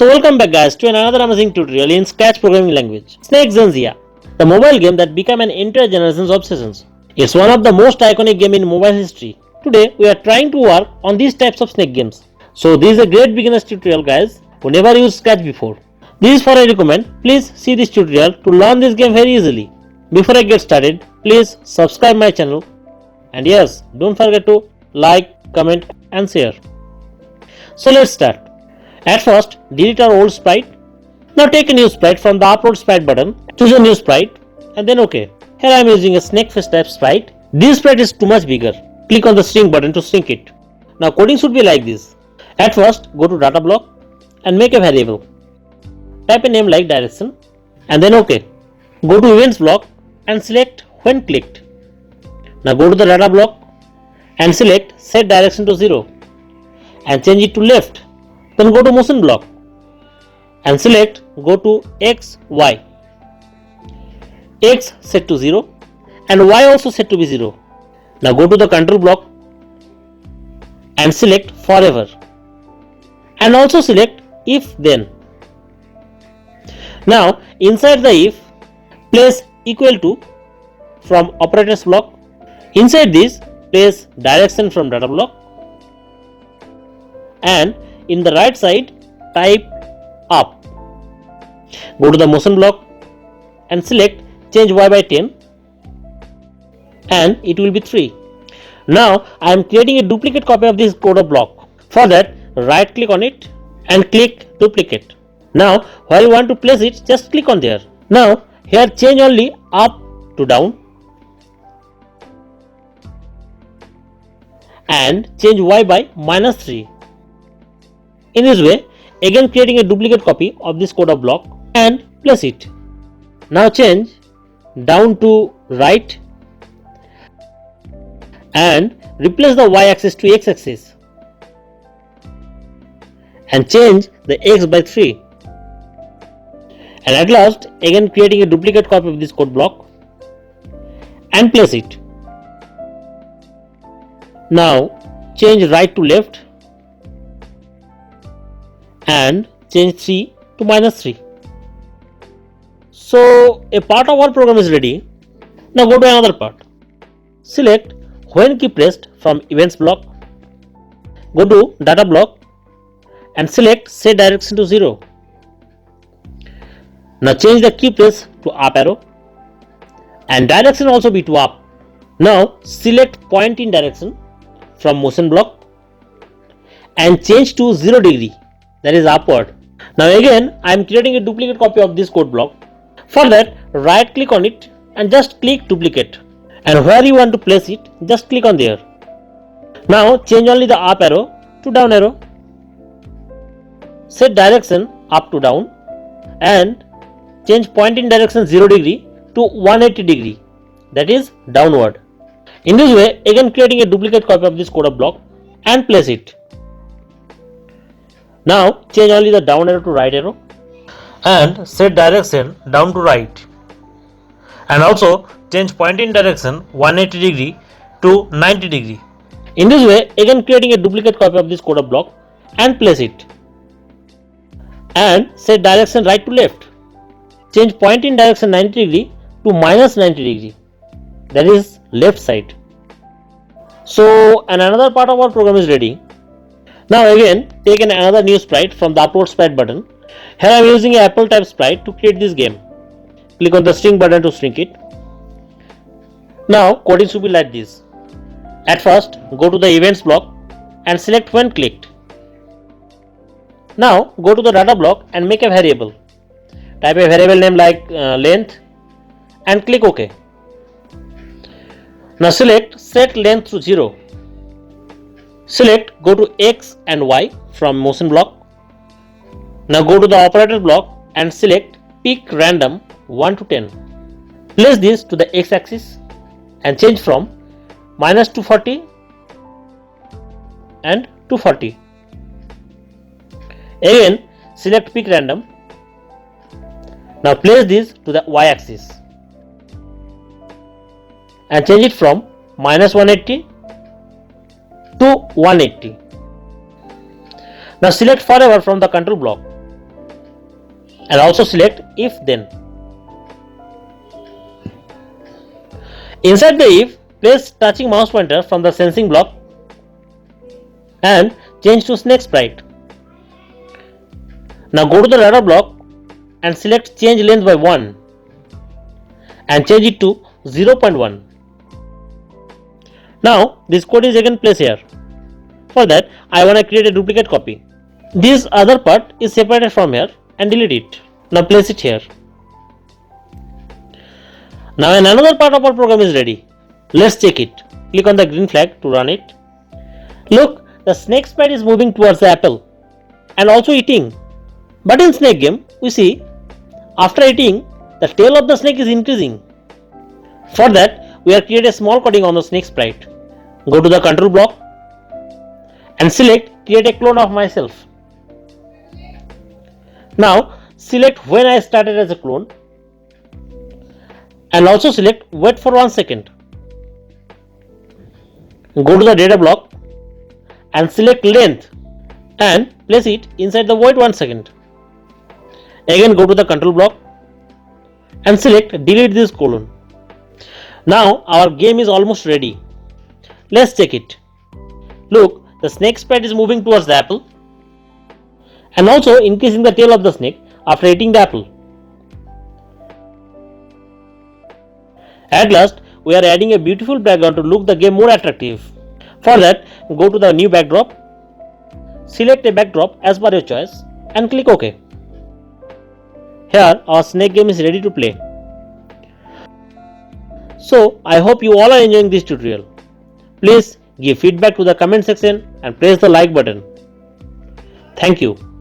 So welcome back guys to another amazing tutorial in Scratch programming language, Snake Zenzia, the mobile game that became an entire generation's obsessions. It's one of the most iconic game in mobile history. Today we are trying to work on these types of Snake games. So this is a great beginner's tutorial guys who never used Scratch before. This is for I recommend, please see this tutorial to learn this game very easily. Before I get started, please subscribe my channel and yes, don't forget to like, comment and share. So let's start. At first, delete our old sprite. Now take a new sprite from the upload sprite button, choose a new sprite and then OK. Here I am using a snake face type sprite. This sprite is too much bigger. Click on the shrink button to shrink it. Now coding should be like this. At first, go to data block and make a variable. Type a name like direction and then OK. Go to events block and select when clicked. Now go to the data block and select set direction to 0 and change it to left. Then go to motion block and select go to X, Y. X set to 0 and Y also set to be 0. Now go to the control block and select forever and also select if then. Now inside the if, place equal to from operators block. Inside this, place direction from data block and in the right side type up. Go to the motion block and select change Y by 10 and it will be 3. Now I am creating a duplicate copy of this code block. For that, right click on it and click duplicate. Now where you want to place it, just click on there. Now here change only up to down and change Y by -3. In this way, again creating a duplicate copy of this code block and place it. Now change down to right and replace the Y axis to X axis and change the X by 3. And at last, again creating a duplicate copy of this code block and place it. Now change right to left and change 3 to -3. So a part of our program is ready. Now go to another part. Select when key pressed from events block. Go to data block and select set direction to 0. Now change the key press to up arrow and direction also be to up. Now select point in direction from motion block and change to 0 degree, that is upward. Now again I am creating a duplicate copy of this code block. For that, right click on it and just click duplicate and where you want to place it, just click on there. Now change only the up arrow to down arrow. Set direction up to down and change point in direction 0 degree to 180 degree, that is downward. In this way, again creating a duplicate copy of this code block and place it. Now change only the down arrow to right arrow and set direction down to right and also change point in direction 180 degree to 90 degree. In this way, again creating a duplicate copy of this code block and place it and set direction right to left. Change point in direction 90 degree to -90 degree, that is left side. So another part of our program is ready. Now again take another new sprite from the upload sprite button. Here I am using an apple type sprite to create this game. Click on the shrink button to shrink it. Now coding should be like this. At first, go to the events block and select when clicked. Now go to the data block and make a variable. Type a variable name like length and click OK. Now select set length to 0. Select go to X and Y from motion block. Now go to the operator block and select pick random 1 to 10. Place this to the X axis and change from -240 and 240. Again select pick random. Now place this to the Y axis and change it from -180 to 180. Now select forever from the control block and also select if then. Inside the if, place touching mouse pointer from the sensing block and change to snake sprite. Now go to the radar block and select change length by 1 and change it to 0.1. Now this code is again placed here. For that I want to create a duplicate copy. This other part is separated from here and delete it. Now place it here. Now another part of our program is ready. Let's check it. Click on the green flag to run it. Look, the snake sprite is moving towards the apple and also eating. But in snake game, we see after eating, the tail of the snake is increasing. For that, we have created a small coding on the snake sprite. Go to the control block and select create a clone of myself. Now select when I started as a clone and also select wait for 1 second. Go to the data block and select length and place it inside the wait 1 second. Again go to the control block and select delete this colon. Now our game is almost ready. Let's check it. Look, the snake sprite is moving towards the apple and also increasing the tail of the snake after eating the apple. At last, we are adding a beautiful background to look the game more attractive. For that, go to the new backdrop, select a backdrop as per your choice and click OK. Here our snake game is ready to play. So I hope you all are enjoying this tutorial. Please give feedback to the comment section and press the like button. Thank you.